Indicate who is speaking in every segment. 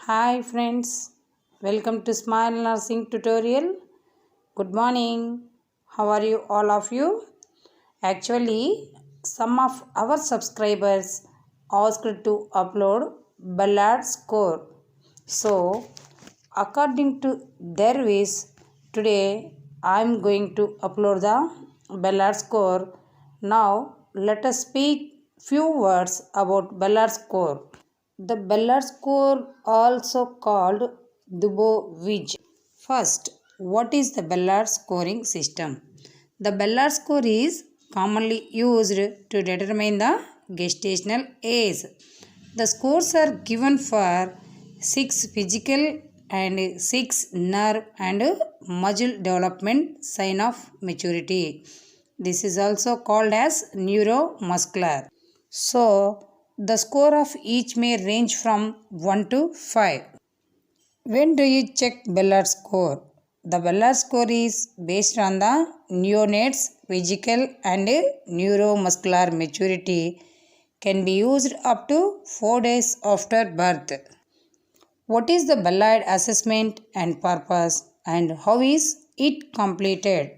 Speaker 1: Hi friends, welcome to Smile Nursing tutorial. Good morning. How are you all of you? Actually, some of our subscribers asked to upload Ballard score. So, according to their wish, today I am going to upload the Ballard score. Now, let us speak few words about Ballard score. The Ballard score, also called Dubowitz. First, what is the Ballard scoring system? The Ballard score is commonly used to determine the gestational age. The scores are given for 6 physical and 6 nerve and muscle development sign of maturity. This is also called as neuromuscular. So, the score of each may range from 1 to 5. When do you check Ballard score? The Ballard score is based on the neonate's physical and neuromuscular maturity, can be used up to 4 days after birth. What is the Ballard assessment and purpose and how is it completed?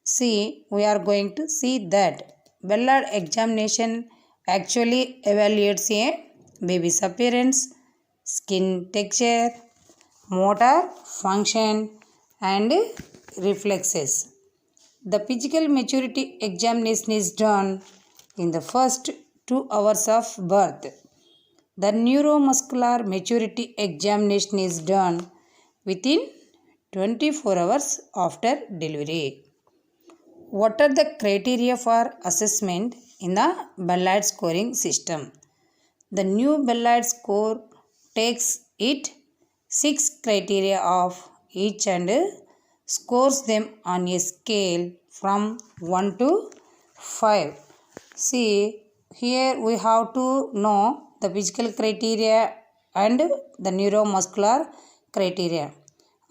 Speaker 1: See, we are going to see that Ballard examination actually evaluates a baby's appearance, skin texture, motor function and reflexes. The physical maturity examination is done in the first 2 hours of birth. The neuromuscular maturity examination is done within 24 hours after delivery. What are the criteria for assessment in the Ballard scoring system? The new Ballard score takes it 6 criteria of each and scores them on a scale from 1 to 5. See, here we have to know the physical criteria and the neuromuscular criteria.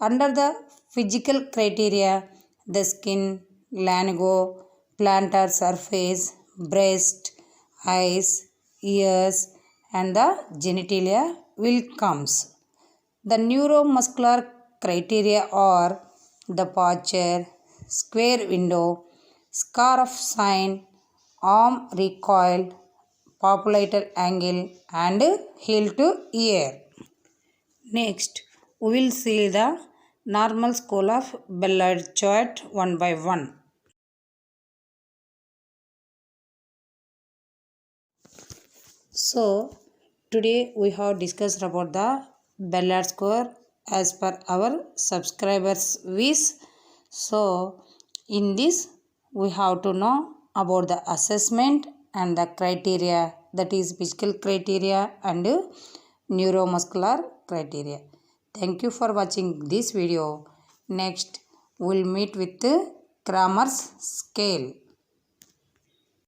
Speaker 1: Under the physical criteria, the skin, lanugo, plantar surface, breast, eyes, ears and the genitalia will comes. The neuromuscular criteria are the posture, square window, scar of sign, arm recoil, popliteal angle and heel to ear. Next, we will see the normal score of Ballard chart one by one. So, today we have discussed about the Ballard score as per our subscribers' wish. So, in this we have to know about the assessment and the criteria, that is physical criteria and neuromuscular criteria. Thank you for watching this video. Next, we will meet with Kramer's scale.